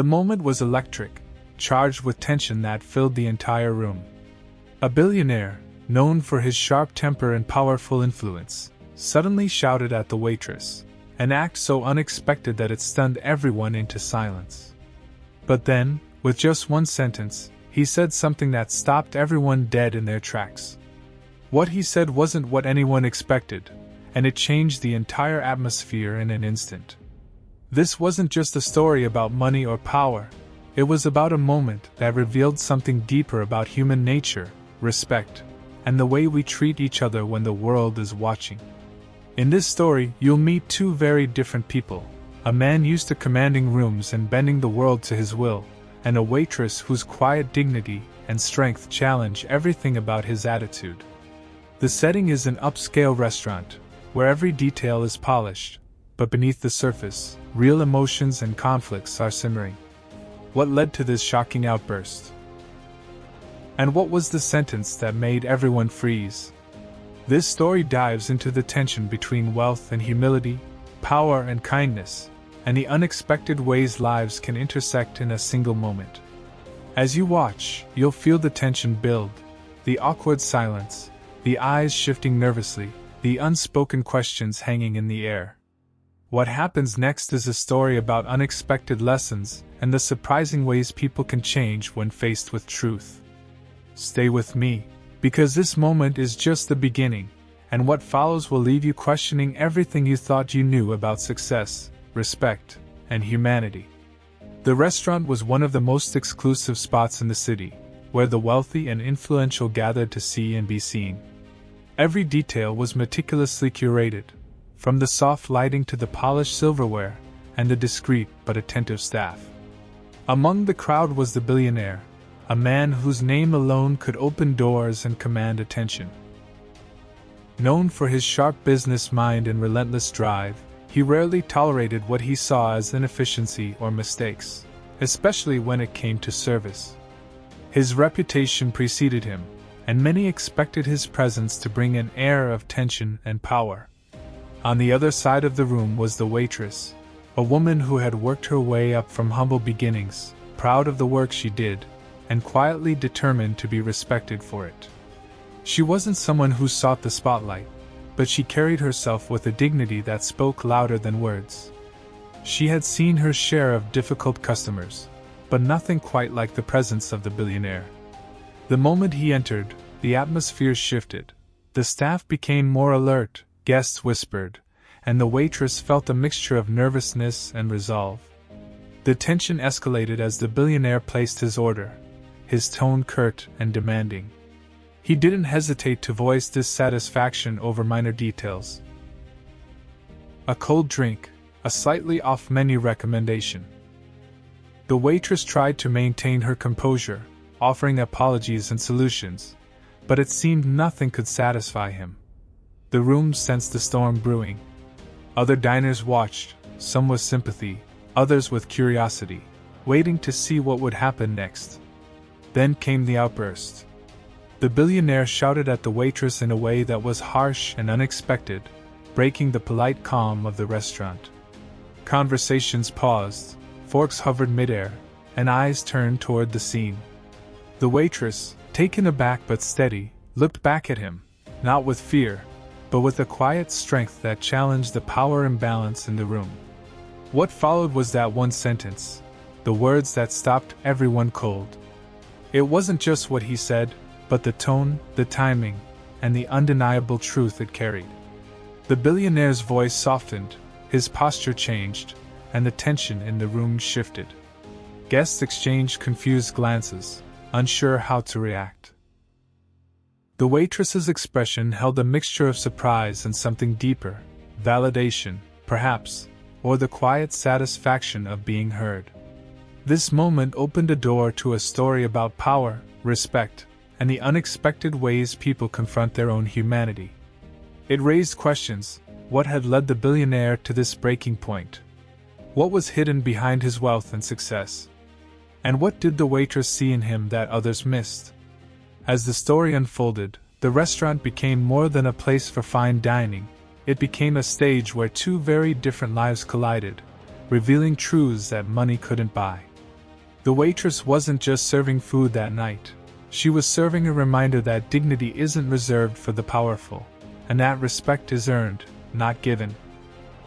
The moment was electric, charged with tension that filled the entire room. A billionaire, known for his sharp temper and powerful influence, suddenly shouted at the waitress, an act so unexpected that it stunned everyone into silence. But then, with just one sentence, he said something that stopped everyone dead in their tracks. What he said wasn't what anyone expected, and it changed the entire atmosphere in an instant. This wasn't just a story about money or power, it was about a moment that revealed something deeper about human nature, respect, and the way we treat each other when the world is watching. In this story, you'll meet two very different people, a man used to commanding rooms and bending the world to his will, and a waitress whose quiet dignity and strength challenge everything about his attitude. The setting is an upscale restaurant, where every detail is polished, but beneath the surface, real emotions and conflicts are simmering. What led to this shocking outburst? And what was the sentence that made everyone freeze? This story dives into the tension between wealth and humility, power and kindness, and the unexpected ways lives can intersect in a single moment. As you watch, you'll feel the tension build, the awkward silence, the eyes shifting nervously, the unspoken questions hanging in the air. What happens next is a story about unexpected lessons and the surprising ways people can change when faced with truth. Stay with me, because this moment is just the beginning, and what follows will leave you questioning everything you thought you knew about success, respect, and humanity. The restaurant was one of the most exclusive spots in the city, where the wealthy and influential gathered to see and be seen. Every detail was meticulously curated, from the soft lighting to the polished silverware, and the discreet but attentive staff. Among the crowd was the billionaire, a man whose name alone could open doors and command attention. Known for his sharp business mind and relentless drive, he rarely tolerated what he saw as inefficiency or mistakes, especially when it came to service. His reputation preceded him, and many expected his presence to bring an air of tension and power. On the other side of the room was the waitress, a woman who had worked her way up from humble beginnings, proud of the work she did, and quietly determined to be respected for it. She wasn't someone who sought the spotlight, but she carried herself with a dignity that spoke louder than words. She had seen her share of difficult customers, but nothing quite like the presence of the billionaire. The moment he entered, the atmosphere shifted. The staff became more alert, guests whispered, and the waitress felt a mixture of nervousness and resolve. The tension escalated as the billionaire placed his order, his tone curt and demanding. He didn't hesitate to voice dissatisfaction over minor details. A cold drink, a slightly off-menu recommendation. The waitress tried to maintain her composure, offering apologies and solutions, but it seemed nothing could satisfy him. The room sensed the storm brewing. Other diners watched, some with sympathy, others with curiosity, waiting to see what would happen next. Then came the outburst. The billionaire shouted at the waitress in a way that was harsh and unexpected, breaking the polite calm of the restaurant. Conversations paused, forks hovered midair, and eyes turned toward the scene. The waitress, taken aback but steady, looked back at him, not with fear, but with a quiet strength that challenged the power imbalance in the room. What followed was that one sentence, the words that stopped everyone cold. It wasn't just what he said, but the tone, the timing, and the undeniable truth it carried. The billionaire's voice softened, his posture changed, and the tension in the room shifted. Guests exchanged confused glances, unsure how to react. The waitress's expression held a mixture of surprise and something deeper, validation, perhaps, or the quiet satisfaction of being heard. This moment opened a door to a story about power, respect, and the unexpected ways people confront their own humanity. It raised questions: what had led the billionaire to this breaking point? What was hidden behind his wealth and success? And what did the waitress see in him that others missed? As the story unfolded, the restaurant became more than a place for fine dining. It became a stage where two very different lives collided, revealing truths that money couldn't buy. The waitress wasn't just serving food that night. She was serving a reminder that dignity isn't reserved for the powerful, and that respect is earned, not given.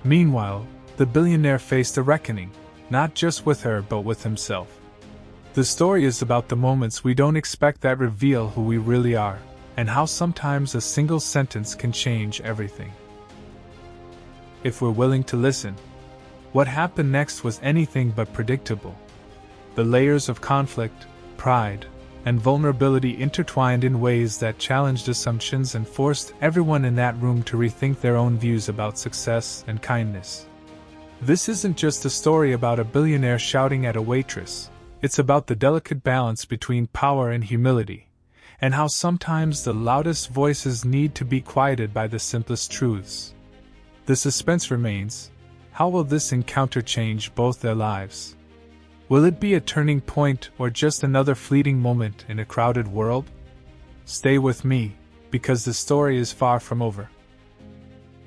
Meanwhile, the billionaire faced a reckoning, not just with her but with himself. The story is about the moments we don't expect that reveal who we really are, and how sometimes a single sentence can change everything. If we're willing to listen. What happened next was anything but predictable. The layers of conflict, pride, and vulnerability intertwined in ways that challenged assumptions and forced everyone in that room to rethink their own views about success and kindness. This isn't just a story about a billionaire shouting at a waitress, it's about the delicate balance between power and humility, and how sometimes the loudest voices need to be quieted by the simplest truths. The suspense remains. How will this encounter change both their lives? Will it be a turning point or just another fleeting moment in a crowded world? Stay with me, because the story is far from over.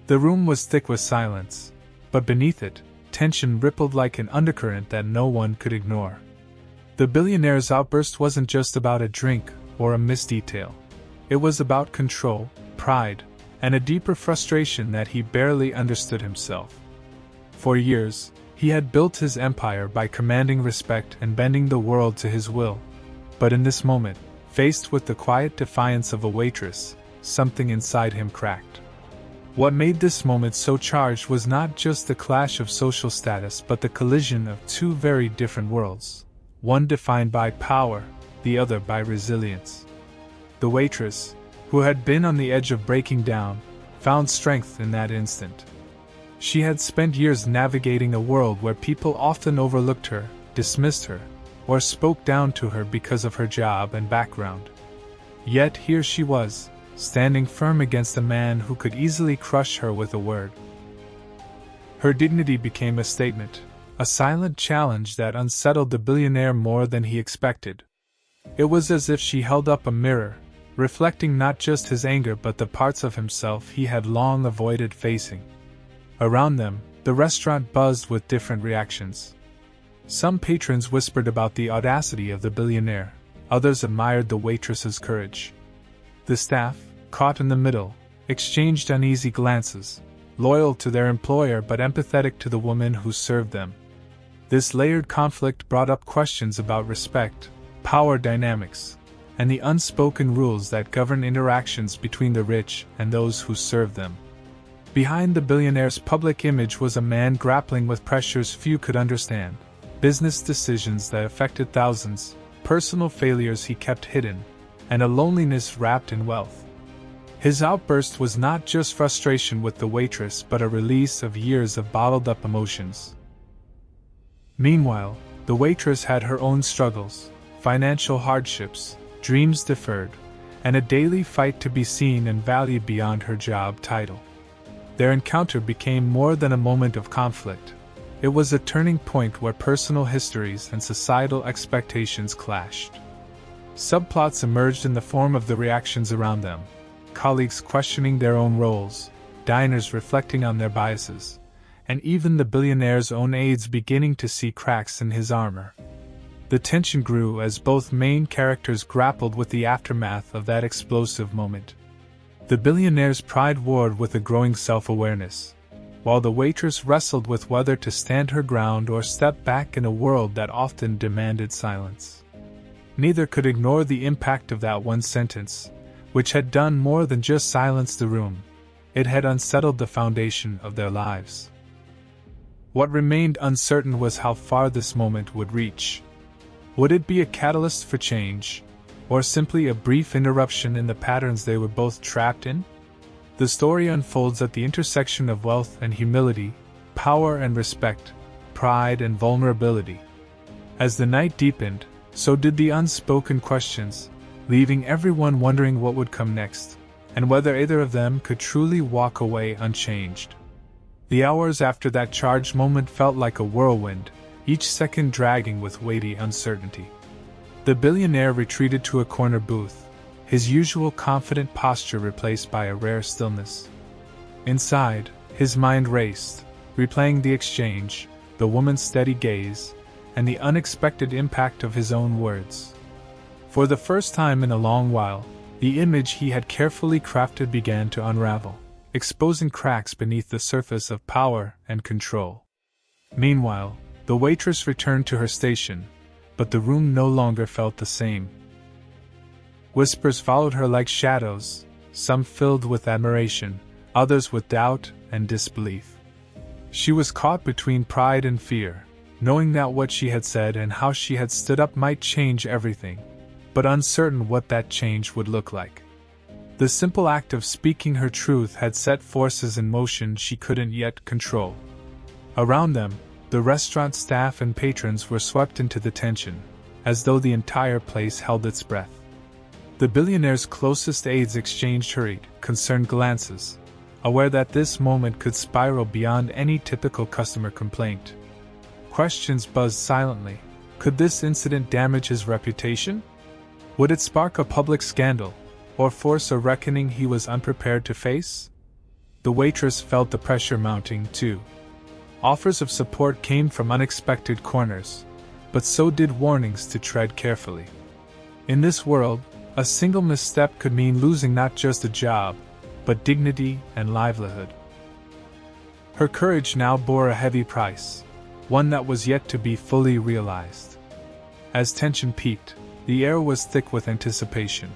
The room was thick with silence, but beneath it, tension rippled like an undercurrent that no one could ignore. The billionaire's outburst wasn't just about a drink or a misdetail. It was about control, pride, and a deeper frustration that he barely understood himself. For years, he had built his empire by commanding respect and bending the world to his will. But in this moment, faced with the quiet defiance of a waitress, something inside him cracked. What made this moment so charged was not just the clash of social status but the collision of two very different worlds, one defined by power, the other by resilience. The waitress, who had been on the edge of breaking down, found strength in that instant. She had spent years navigating a world where people often overlooked her, dismissed her, or spoke down to her because of her job and background. Yet here she was, standing firm against a man who could easily crush her with a word. Her dignity became a statement, a silent challenge that unsettled the billionaire more than he expected. It was as if she held up a mirror, reflecting not just his anger but the parts of himself he had long avoided facing. Around them, the restaurant buzzed with different reactions. Some patrons whispered about the audacity of the billionaire, others admired the waitress's courage. The staff, caught in the middle, exchanged uneasy glances, loyal to their employer but empathetic to the woman who served them. This layered conflict brought up questions about respect, power dynamics, and the unspoken rules that govern interactions between the rich and those who serve them. Behind the billionaire's public image was a man grappling with pressures few could understand, business decisions that affected thousands, personal failures he kept hidden, and a loneliness wrapped in wealth. His outburst was not just frustration with the waitress but a release of years of bottled-up emotions. Meanwhile, the waitress had her own struggles, financial hardships, dreams deferred, and a daily fight to be seen and valued beyond her job title. Their encounter became more than a moment of conflict. It was a turning point where personal histories and societal expectations clashed. Subplots emerged in the form of the reactions around them, colleagues questioning their own roles, diners reflecting on their biases, and even the billionaire's own aides beginning to see cracks in his armor. The tension grew as both main characters grappled with the aftermath of that explosive moment. The billionaire's pride warred with a growing self-awareness, while the waitress wrestled with whether to stand her ground or step back in a world that often demanded silence. Neither could ignore the impact of that one sentence, which had done more than just silence the room. It had unsettled the foundation of their lives. What remained uncertain was how far this moment would reach. Would it be a catalyst for change, or simply a brief interruption in the patterns they were both trapped in? The story unfolds at the intersection of wealth and humility, power and respect, pride and vulnerability. As the night deepened, so did the unspoken questions, leaving everyone wondering what would come next, and whether either of them could truly walk away unchanged. The hours after that charged moment felt like a whirlwind, each second dragging with weighty uncertainty. The billionaire retreated to a corner booth, his usual confident posture replaced by a rare stillness. Inside, his mind raced, replaying the exchange, the woman's steady gaze, and the unexpected impact of his own words. For the first time in a long while, the image he had carefully crafted began to unravel, exposing cracks beneath the surface of power and control. Meanwhile, the waitress returned to her station, but the room no longer felt the same. Whispers followed her like shadows, some filled with admiration, others with doubt and disbelief. She was caught between pride and fear, knowing that what she had said and how she had stood up might change everything, but uncertain what that change would look like. The simple act of speaking her truth had set forces in motion she couldn't yet control. Around them, the restaurant staff and patrons were swept into the tension, as though the entire place held its breath. The billionaire's closest aides exchanged hurried, concerned glances, aware that this moment could spiral beyond any typical customer complaint. Questions buzzed silently. Could this incident damage his reputation? Would it spark a public scandal, or force a reckoning he was unprepared to face? The waitress felt the pressure mounting, too. Offers of support came from unexpected corners, but so did warnings to tread carefully. In this world, a single misstep could mean losing not just a job, but dignity and livelihood. Her courage now bore a heavy price, one that was yet to be fully realized. As tension peaked, the air was thick with anticipation.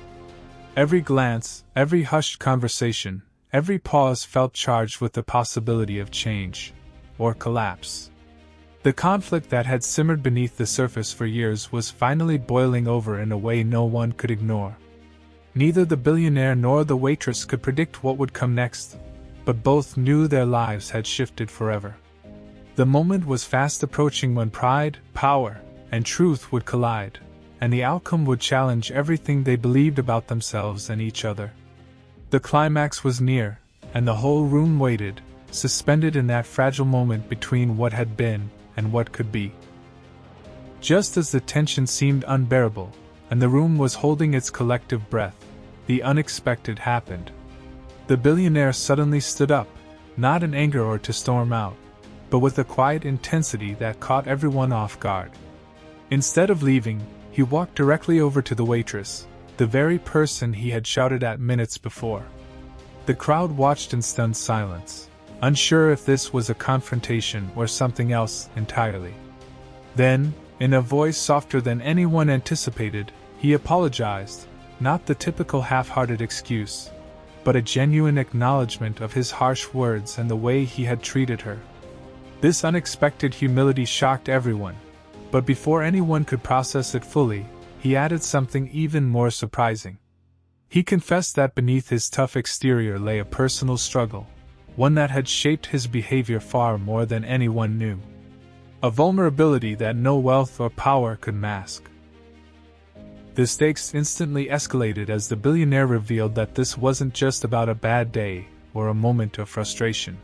Every glance, every hushed conversation, every pause felt charged with the possibility of change, or collapse. The conflict that had simmered beneath the surface for years was finally boiling over in a way no one could ignore. Neither the billionaire nor the waitress could predict what would come next, but both knew their lives had shifted forever. The moment was fast approaching when pride, power, and truth would collide, and the outcome would challenge everything they believed about themselves and each other. The climax was near, and the whole room waited, suspended in that fragile moment between what had been and what could be. Just as the tension seemed unbearable, and the room was holding its collective breath, the unexpected happened. The billionaire suddenly stood up, not in anger or to storm out, but with a quiet intensity that caught everyone off guard. Instead of leaving, he walked directly over to the waitress, the very person he had shouted at minutes before. The crowd watched in stunned silence, unsure if this was a confrontation or something else entirely. Then, in a voice softer than anyone anticipated, he apologized, not the typical half-hearted excuse, but a genuine acknowledgement of his harsh words and the way he had treated her. This unexpected humility shocked everyone, but before anyone could process it fully, he added something even more surprising. He confessed that beneath his tough exterior lay a personal struggle, one that had shaped his behavior far more than anyone knew. A vulnerability that no wealth or power could mask. The stakes instantly escalated as the billionaire revealed that this wasn't just about a bad day or a moment of frustration.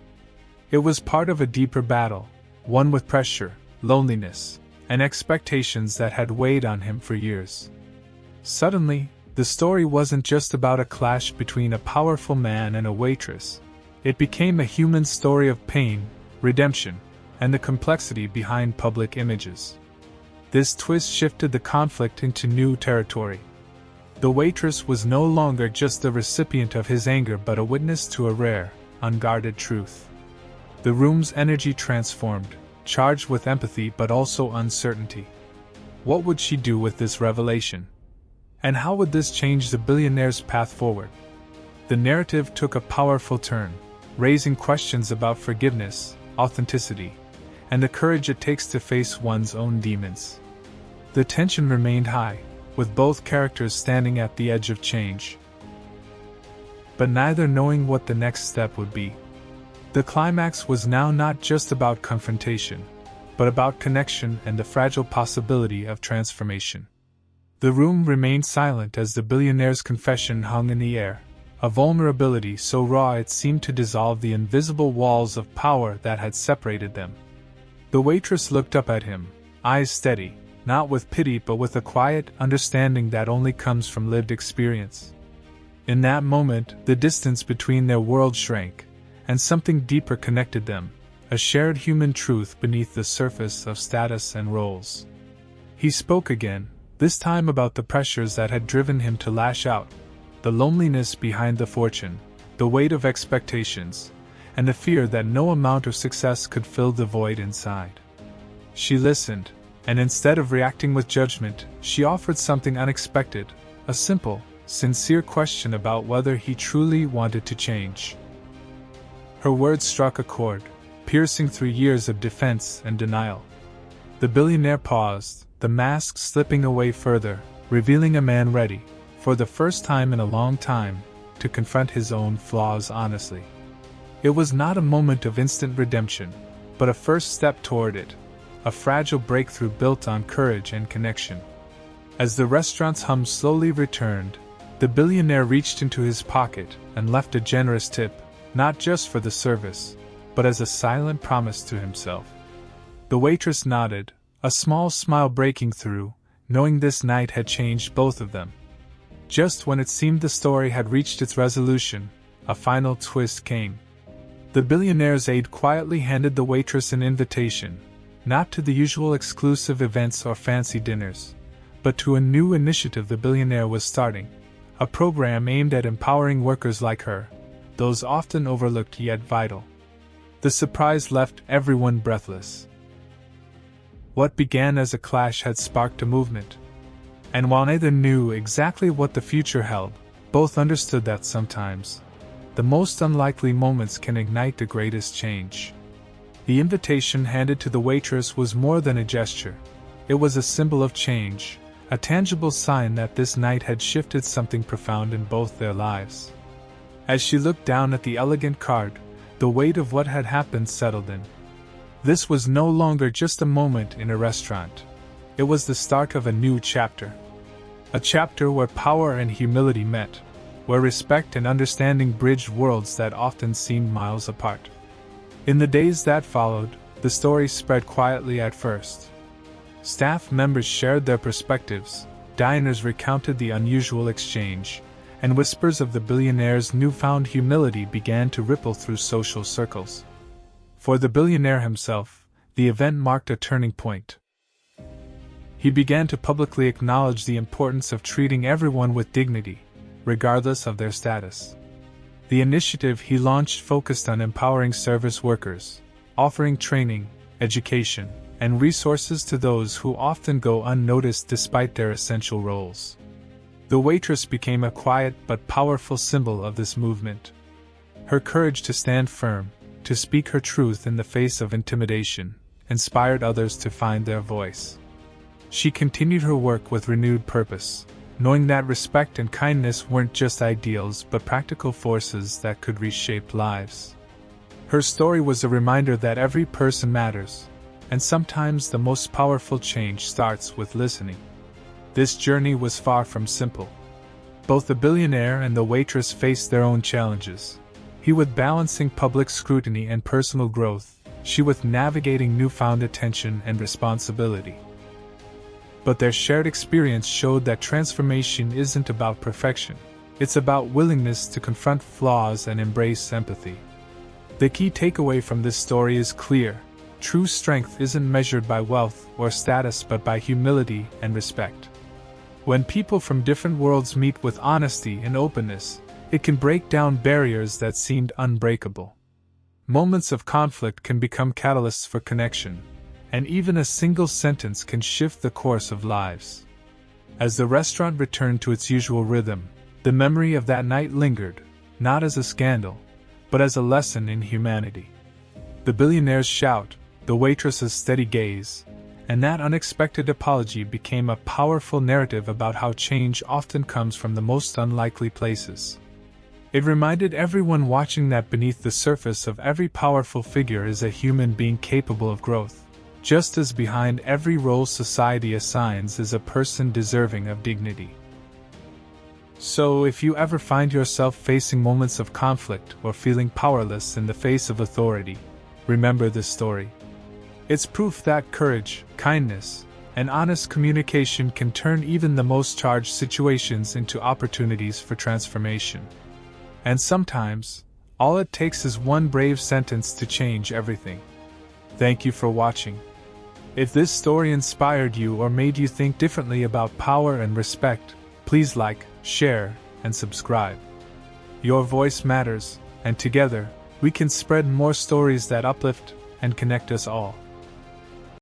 It was part of a deeper battle, one with pressure, loneliness, and expectations that had weighed on him for years. Suddenly, the story wasn't just about a clash between a powerful man and a waitress. It became a human story of pain, redemption, and the complexity behind public images. This twist shifted the conflict into new territory. The waitress was no longer just the recipient of his anger but a witness to a rare, unguarded truth. The room's energy transformed, charged with empathy but also uncertainty. What would she do with this revelation? And how would this change the billionaire's path forward? The narrative took a powerful turn, raising questions about forgiveness, authenticity, and the courage it takes to face one's own demons. The tension remained high, with both characters standing at the edge of change, but neither knowing what the next step would be. The climax was now not just about confrontation, but about connection and the fragile possibility of transformation. The room remained silent as the billionaire's confession hung in the air, a vulnerability so raw it seemed to dissolve the invisible walls of power that had separated them. The waitress looked up at him, eyes steady, not with pity but with a quiet understanding that only comes from lived experience. In that moment, the distance between their worlds shrank, and something deeper connected them, a shared human truth beneath the surface of status and roles. He spoke again, this time about the pressures that had driven him to lash out, the loneliness behind the fortune, the weight of expectations, and the fear that no amount of success could fill the void inside. She listened, and instead of reacting with judgment, she offered something unexpected, a simple, sincere question about whether he truly wanted to change. Her words struck a chord, piercing through years of defense and denial. The billionaire paused, the mask slipping away further, revealing a man ready, for the first time in a long time, to confront his own flaws honestly. It was not a moment of instant redemption, but a first step toward it, a fragile breakthrough built on courage and connection. As the restaurant's hum slowly returned, the billionaire reached into his pocket and left a generous tip, not just for the service, but as a silent promise to himself. The waitress nodded, a small smile breaking through, knowing this night had changed both of them. Just when it seemed the story had reached its resolution, a final twist came. The billionaire's aide quietly handed the waitress an invitation, not to the usual exclusive events or fancy dinners, but to a new initiative the billionaire was starting, a program aimed at empowering workers like her, those often overlooked yet vital. The surprise left everyone breathless. What began as a clash had sparked a movement. And while neither knew exactly what the future held, both understood that sometimes, the most unlikely moments can ignite the greatest change. The invitation handed to the waitress was more than a gesture. It was a symbol of change, a tangible sign that this night had shifted something profound in both their lives. As she looked down at the elegant card, the weight of what had happened settled in. This was no longer just a moment in a restaurant. It was the start of a new chapter. A chapter where power and humility met, where respect and understanding bridged worlds that often seemed miles apart. In the days that followed, the story spread quietly at first. Staff members shared their perspectives, diners recounted the unusual exchange, and whispers of the billionaire's newfound humility began to ripple through social circles. For the billionaire himself, the event marked a turning point. He began to publicly acknowledge the importance of treating everyone with dignity, regardless of their status. The initiative he launched focused on empowering service workers, offering training, education, and resources to those who often go unnoticed despite their essential roles. The waitress became a quiet but powerful symbol of this movement. Her courage to stand firm, to speak her truth in the face of intimidation, inspired others to find their voice. She continued her work with renewed purpose, knowing that respect and kindness weren't just ideals but practical forces that could reshape lives. Her story was a reminder that every person matters, and sometimes the most powerful change starts with listening. This journey was far from simple. Both the billionaire and the waitress faced their own challenges. He with balancing public scrutiny and personal growth, she with navigating newfound attention and responsibility. But their shared experience showed that transformation isn't about perfection. It's about willingness to confront flaws and embrace empathy. The key takeaway from this story is clear. True strength isn't measured by wealth or status but by humility and respect. When people from different worlds meet with honesty and openness, it can break down barriers that seemed unbreakable. Moments of conflict can become catalysts for connection, and even a single sentence can shift the course of lives. As the restaurant returned to its usual rhythm, the memory of that night lingered, not as a scandal, but as a lesson in humanity. The billionaire's shout, the waitress's steady gaze, and that unexpected apology became a powerful narrative about how change often comes from the most unlikely places. It reminded everyone watching that beneath the surface of every powerful figure is a human being capable of growth, just as behind every role society assigns is a person deserving of dignity. So, if you ever find yourself facing moments of conflict or feeling powerless in the face of authority, remember this story. It's proof that courage, kindness, and honest communication can turn even the most charged situations into opportunities for transformation. And sometimes, all it takes is one brave sentence to change everything. Thank you for watching. If this story inspired you or made you think differently about power and respect, please like, share, and subscribe. Your voice matters, and together, we can spread more stories that uplift and connect us all.